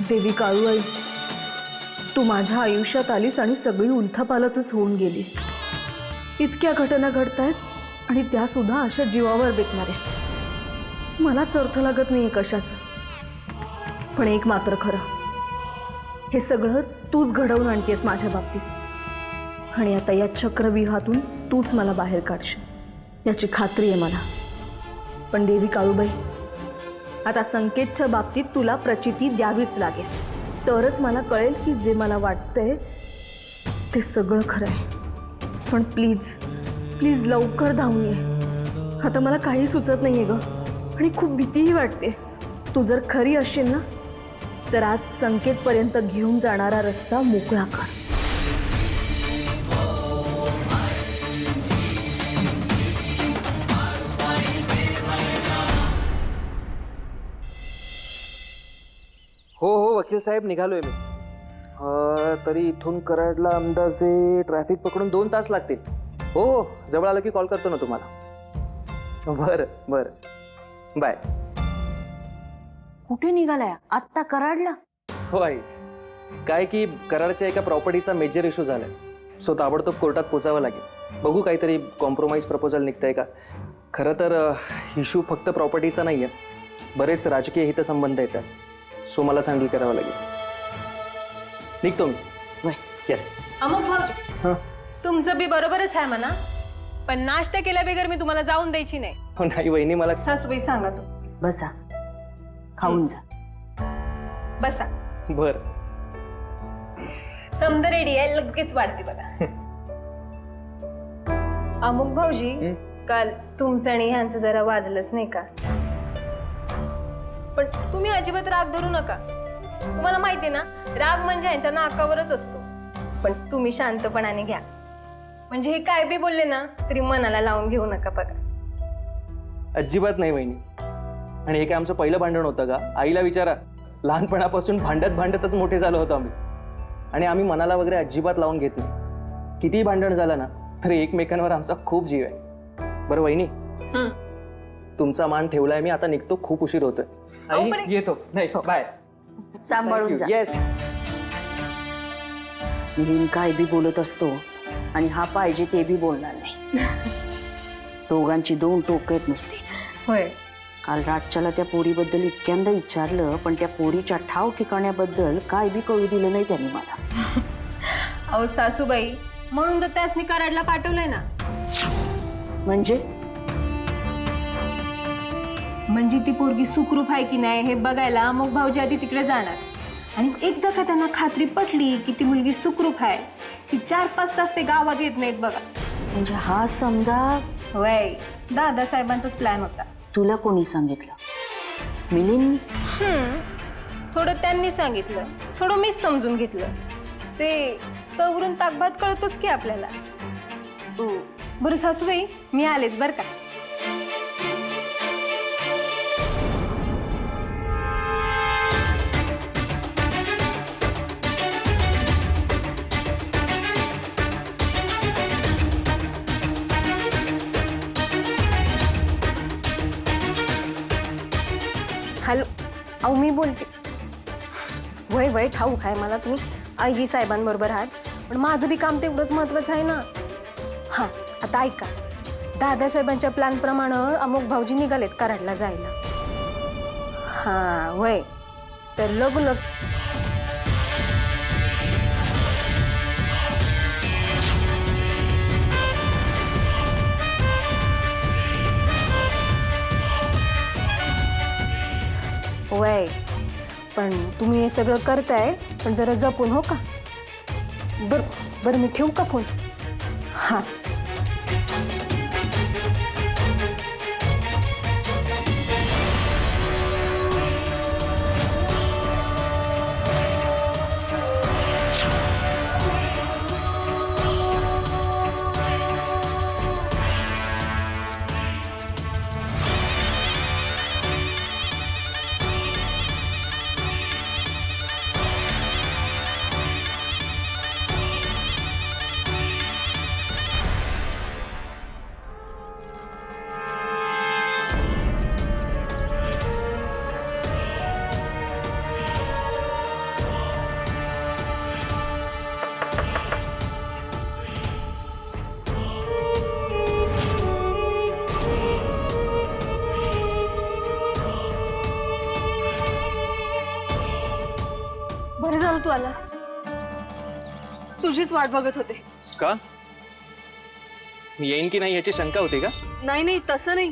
देवी काळूबाई, तू माझ्या आयुष्यात आलीस आणि सगळी उलथापालथच होऊन गेली। इतक्या घटना घडतायत आणि त्या सुद्धा अशा जीवावर बेतणाऱ्या। मलाच अर्थ लागत नाहीये कशाचं। पण एक मात्र खरं, हे सगळं तूच घडवून आणतेस माझ्या बाबतीत आणि आता या चक्रव्यूहातून तूच मला बाहेर काढशील याची खात्री आहे मला। पण देवी काळूबाई, आता संकेतच्या बाबतीत तुला प्रचिती द्यावीच लागेल, तरच मला कळेल की जे मला वाटतंय ते सगळं खरं आहे। पण प्लीज प्लीज लवकर धावून ये। आता मला काही सुचत नाहीये ग आणि खूप भीतीही वाटते। तू जर खरी असशील ना तर आज संकेतपर्यंत घेऊन जाणारा रस्ता मोकळा कर। हो हो वकील साहेब, निघालोय मी। तरी इथून कराडला अंदाजे ट्रॅफिक पकडून 2 तास लागतील। हो हो, जवळ आलं की कॉल करतो ना तुम्हाला। बरं बरं, बाय। कुठे निघालाय आत्ता? कराडला? हो आई, काय की कराडच्या एका प्रॉपर्टीचा मेजर इश्यू झालाय, सो ताबडतोब कोर्टात पोचावं लागेल। बघू काहीतरी कॉम्प्रोमाइज प्रपोजल निघतंय का। खरं तर इश्यू फक्त प्रॉपर्टीचा नाही आहे, बरेच राजकीय हितसंबंध येतात, सो मला हँडल करावं लागेल। निघतो मी। येस अमुक भाऊजी, हां तुमचं बी बरोबरच आहे म्हणा, पण नाश्ता केल्या बिगर मी तुम्हाला जाऊन द्यायची नाही। हो नाही वहिनी, मला सासूबाई सांगा तू। बसा, खाऊन जा। बसा, बर। समद रेडी आहे, लगेच वाढते बघा। अमुक भाऊजी, काल तुमचं आणि ह्यांचं जरा वाजलंच नाही का? पण तुम्ही अजिबात राग धरू नका। तुम्हाला माहिती ना, राग म्हणजे यांच्या नाकावरच असतो। पण तुम्ही शांतपणाने घ्या, म्हणजे हे काय बी बोलले ना तरी मनाला लावून घेऊ नका बघा। अजिबात नाही वहिनी, आणि हे काय आमचं पहिलं भांडण होतं का? आईला विचारा, लहानपणापासून भांडत भांडतच मोठे झालो होतो आम्ही, आणि आम्ही मनाला वगैरे अजिबात लावून घेत नाही। कितीही भांडण झालं ना तरी एकमेकांवर आमचा खूप जीव आहे। बरं वहिनी, तुमचा मान ठेवलाय मी, आता निघतो, खूप उशीर होतोय। आई, येतो। नाही, बाय। सांभाळून जा। येस। मिलिंद काय बी बोलत असतो आणि हा पाहिजे ते बी बोलणार नाही। दोघांची 2 टोक आहेत नुसती। होय, काल रातच्याला त्या पोरीबद्दल इतक्यांदा विचारलं, पण त्या पोरीच्या ठाव ठिकाण्याबद्दल काय बी कळू दिलं नाही त्यांनी मला। अहो सासूबाई, म्हणून तर त्यासनी कराडला पाठवलंय ना। म्हणजे ती पोरगी सुखरूप आहे की नाही हे बघायला अमुक भाऊजी आधी तिकडे जाणार, आणि एकदा का त्यांना खात्री पटली की ती मुलगी सुखरूप आहे की 4-5 तास ते गावात येत नाहीत बघा। म्हणजे हा समजा वय दादासाहेबांचाच प्लॅन होता। तुला कोणी सांगितलं? मिलिंद? थोडं त्यांनी सांगितलं, थोडं मीच समजून घेतलं। ते तवरून ताकभात कळतोच की आपल्याला। बरं सासूबाई, मी आलेच बरं का। हॅलो, अहो मी बोलते। वय वय ठाऊक आहे मला, तुम्ही आई साहेबांबरोबर आहात, पण माझं बी काम तेवढंच महत्वाचं आहे ना। हां, आता ऐका, दादासाहेबांच्या प्लॅनप्रमाणे अमुक भाऊजी निघालेत कराडला जायला। हां वय, तर लग्न वय, पण तुम्ही हे सगळं करताय, पण जरा जपून हो का। बरं मी ठेवू का फोन? हां। तू आलास? तुझीच वाट बघत होते. का मी येईन की नाही याची शंका होती का? नाही नाही, तसं नाही.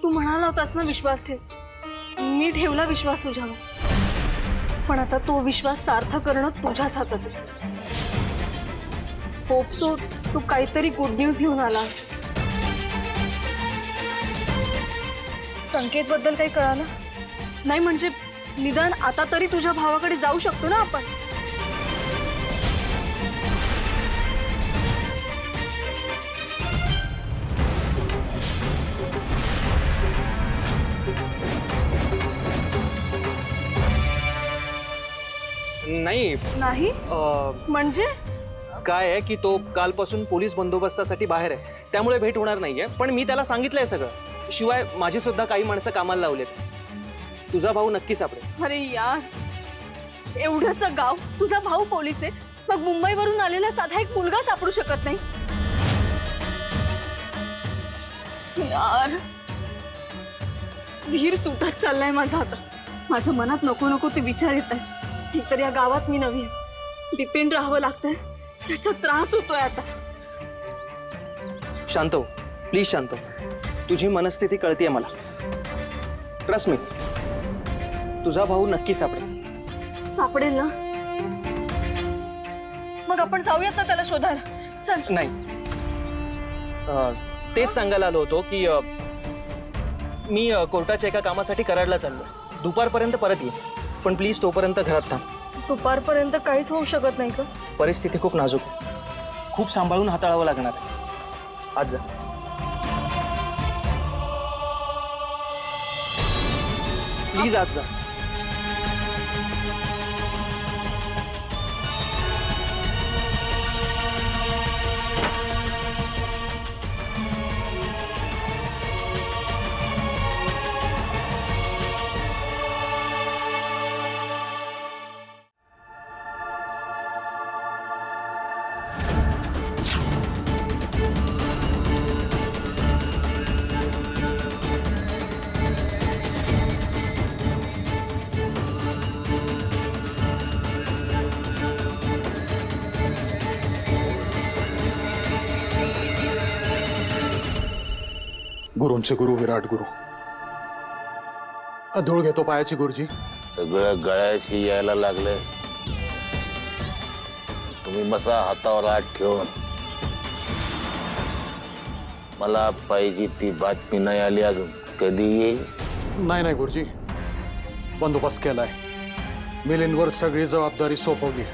तू म्हणाला होतास ना विश्वास ठेव. मी ठेवला विश्वास तुझ्यावर, पण आता तो विश्वास सार्थ करणं तुझ्याच हातात आहे. होप सो तू काहीतरी गुड न्यूज घेऊन आला. संकेत बद्दल काही कळालं नाही? म्हणजे निदान आता तरी तुझ्या भावाकडे जाऊ शकतो ना आपण. नाही नाही म्हणजे काय आहे की तो कालपासून पोलीस बंदोबस्तासाठी बाहेर आहे, त्यामुळे भेट होणार नाहीये. पण मी त्याला सांगितलंय सगळं. शिवाय माझी सुद्धा काही माणसं कामाला लावलेत. तुझा भाऊ नक्की सापडेल. अरे यार, एवढंसं गाव, तुझा भाऊ पोलीस आहे, मग मुंबईवरून आलेला साधा एक मुलगा सापडू शकत नाही? यार, धीर सुटत चाललाय माझा आता. माझ्या मनात नको नको ते विचार येत आहे. तर या गावात मी नवी आहे, डिपेंड राहावं लागतंय, त्याचा त्रास होतोय आता. शांत हो, प्लीज शांत हो. तुझी मनस्थिती कळतीये मला. ट्रस्ट मी, तुझा भाऊ नक्की सापडेल. सापडेल ना? मग आपण जाऊयात ना त्याला शोधायला. चल. नाही, तेच सांगायला आलो होतो की मी कोर्टाच्या एका कामासाठी कराडला चाललो. दुपारपर्यंत परत ये, पण प्लीज तोपर्यंत घरात थांब. दुपारपर्यंत काहीच होऊ शकत नाही का? परिस्थिती खूप नाजूक, खूप सांभाळून हाताळावं लागणार आहे. आज जा. प्लीज आज जा. गुरूंचे गुरु विराट गुरु. धूळ घेतो पायाची गुरुजी. सगळं गळ्याशी यायला लागलंय. तुम्ही बसा हातावर हात ठेवून. मला पाहिजे ती बातमी नाही आली अजून. कधी येईल? नाही नाही गुरुजी, बंदोबस्त केलाय. मिलिंदवर सगळी जबाबदारी सोपवली.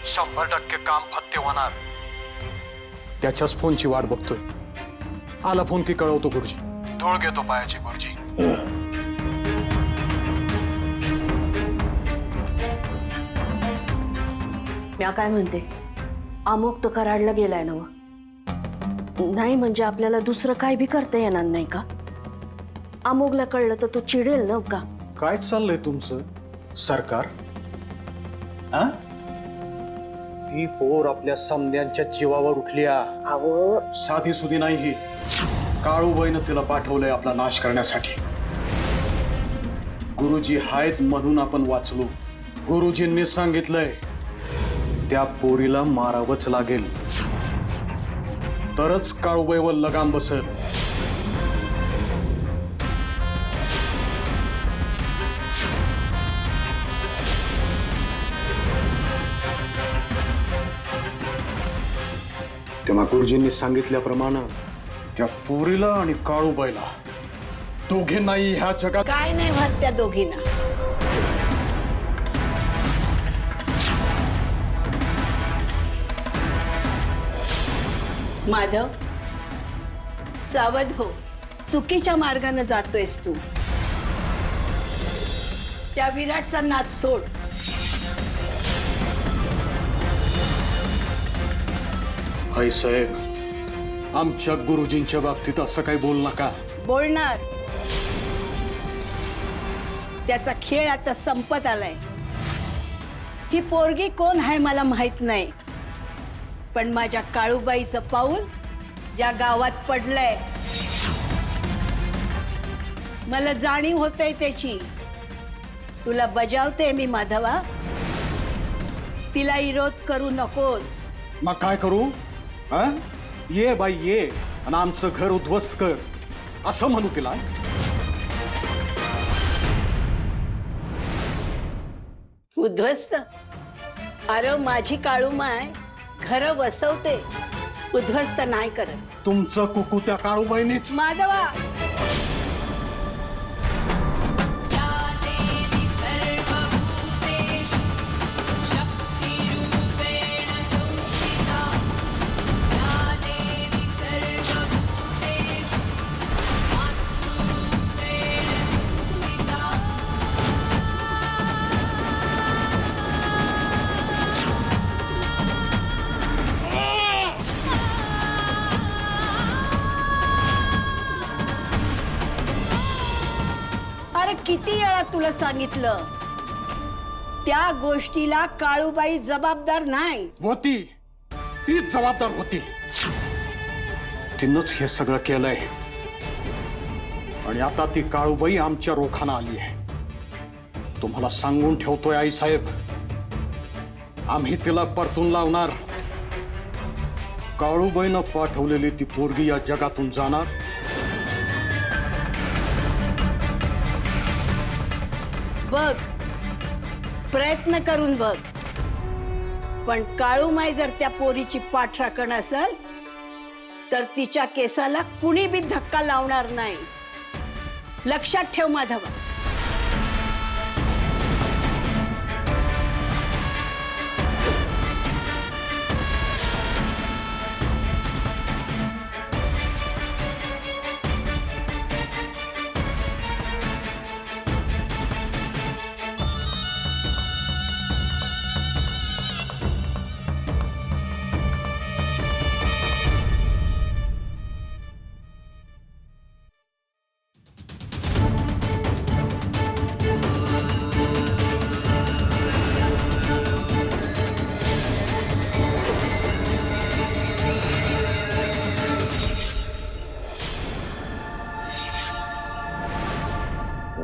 100% काम फत्ते होणार. त्याच्याच फोनची वाट बघतोय. आला फोन की कळवतो गुरुजी. धूळ घेतो पायाची गुरुजी. म्या काय म्हणते, अमोक तर कराडला गेलाय ना? नाही म्हणजे आपल्याला दुसरं काय बी करता येणार नाही का? अमोगला कळलं तर तो चिडेल ना का? काय चाललंय तुमचं सरकार? हा? ती पोर आपल्या समद्यांच्या जीवावर उठल्या. अहो, साधी सुधी नाही ही. काळूबाईनं तिला पाठवलंय आपला नाश करण्यासाठी. गुरुजी आहेत म्हणून आपण वाचलो. गुरुजींनी सांगितलंय त्या पोरीला मारावंच लागेल, तरच काळूबाईवर लगाम बसेल. तेव्हा गुरुजींनी सांगितल्याप्रमाणे त्या पोरीला आणि काळूबाईला दोघींनाही ह्या जगात काय नाही होत त्या दोघींना. माधव, सावध हो. चुकीच्या मार्गाने जातोयस तू. त्या विराटचा नाच सोड. आई साहेब, आमच्या गुरुजींच्या बाबतीत असं काही बोल नका. बोलणार. त्याचा खेळ आता संपत आलाय. ही पोरगी कोण आहे मला माहित नाही, पण माझ्या काळूबाईचं पाऊल ज्या गावात पडलंय मला जाणीव होतंय त्याची. तुला बजावते मी माधवा. तिला विरोध करू नकोस. मग काय करू? हा? ये बाई ये आणि आमचं घर उद्ध्वस्त कर असं म्हणू तिला? उद्ध्वस्त? अरे माझी काळूमाय घर वसवते, उद्ध्वस्त नाही करत. तुमचं कुकू त्या काळूबाईनीच. माधवा, अरे किती वेळा तुला सांगितलं, त्या गोष्टीला काळूबाई जबाबदार नाही. होती, तीच जबाबदार होती. तिनंच हे सगळं केलंय आणि आता ती काळूबाई आमच्या रोखानं आली आहे. तुम्हाला सांगून ठेवतोय आई साहेब, आम्ही तिला परतून लावणार. काळूबाईनं पाठवलेली ती पोरगी या जगातून जाणार. बघ, प्रयत्न करून बघ, पण काळूमाई जर त्या पोरीची पाठ राखण असेल तर तिच्या केसाला कुणी बी धक्का लावणार नाही. लक्षात ठेव माधवा.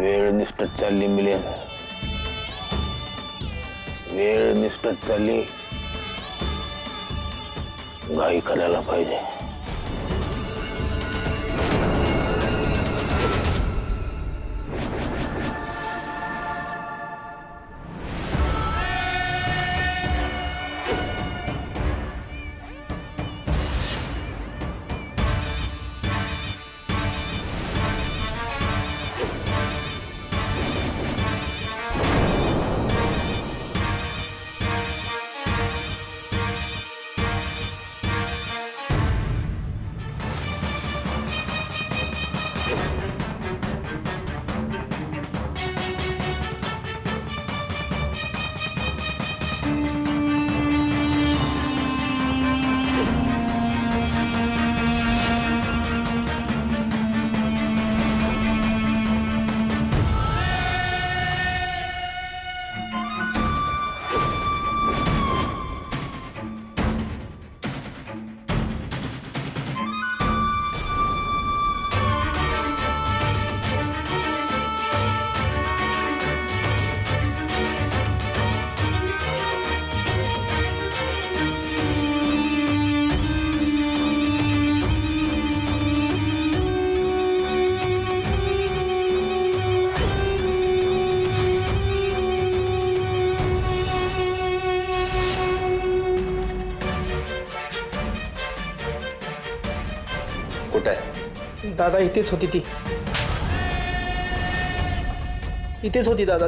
वेळ निष्ठत चालली मिलिंद, वेळ निष्ठत चालली. घाई करायला पाहिजे. कुठं आहे? दादा इथेच होती ती, इथेच होती दादा.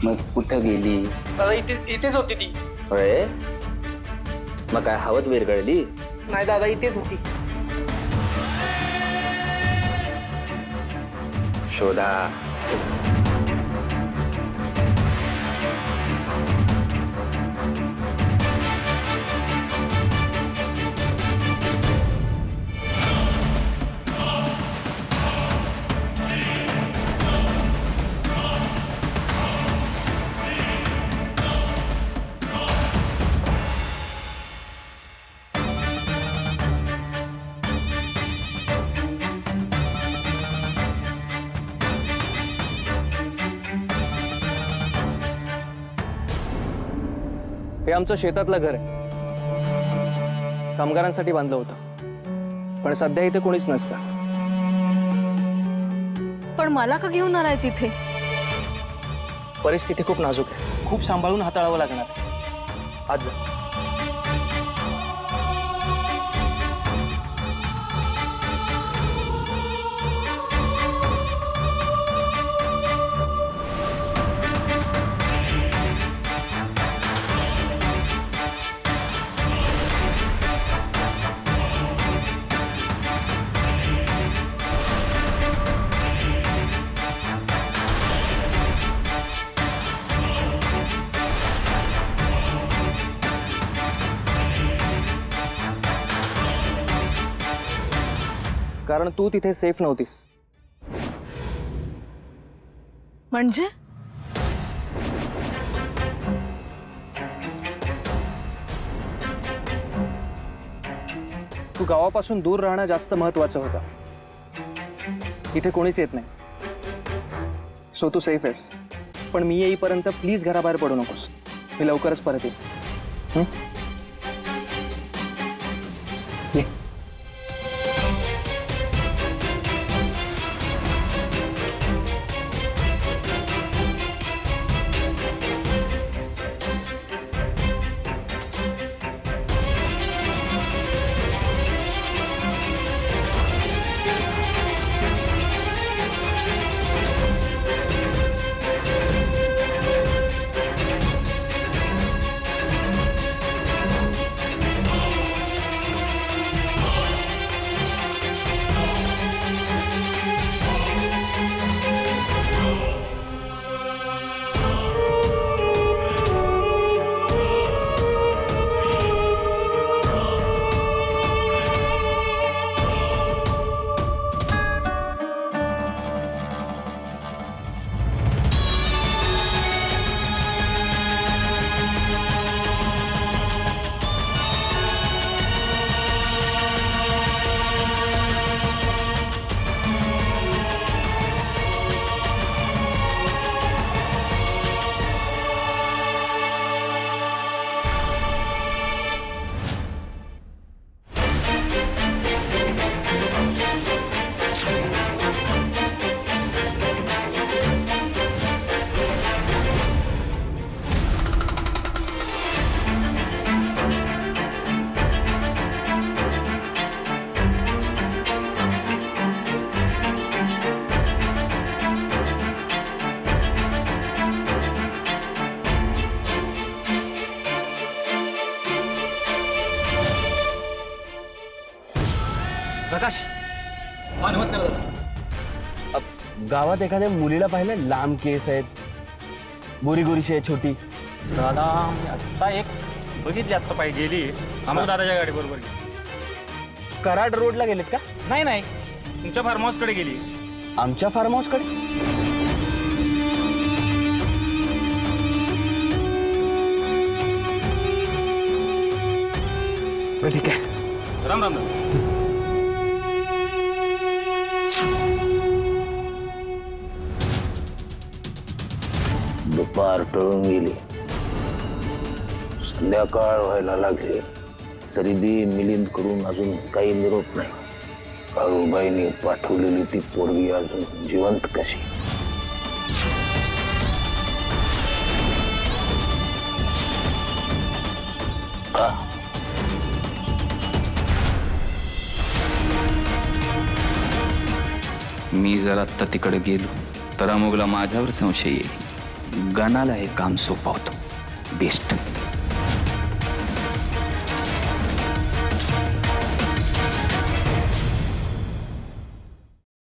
मग कुठं गेली? दादा इथेच होती ती. होय, मग काय हवत विरघळली? नाही दादा इथेच होती. शोधा. हे आमचं शेतातलं घर आहे. कामगारांसाठी बांधलं होतं, पण सध्या इथे कोणीच नसतं. पण मला का घेऊन आलाय तिथे? परिस्थिती खूप नाजूक आहे, खूप सांभाळून हाताळावं लागणार आहे. आज जा. कारण तू तिथे सेफ नव्हतीस. म्हणजे तू गावापासून दूर राहणं जास्त महत्वाचं होतं. इथे कोणीच येत नाही, सो तू सेफ आहेस. पण मी येईपर्यंत प्लीज घराबाहेर पडू नकोस. मी लवकरच परत येईन. हं? ये. प्रकाश, हा नमस्कार. गावात एखाद्या मुलीला पाहिलं, लांब केस आहेत, गोरी गोरीशी आहे, छोटी. दादा मी आत्ता एक बघितली, आत्ता पाहिजे गेली आम्हाला दादाच्या गाडी बरोबर. कराड रोडला गेलेत का? नाही नाही, तुमच्या फार्म हाऊसकडे गेली. आमच्या फार्म हाऊसकडे? ठीक आहे. राम राम. दुपार टळून गेली, संध्याकाळ व्हायला लागली, तरी बी मिलिंदकडून अजून काही निरोप नाही. काळूबाईने पाठवलेली ती पोरगी अजून जिवंत कशी? मी जर आत्ता तिकडे गेलो तर अमोघला माझ्यावर संशय येईल. गणाला हे काम सोपवतो. बेस्ट.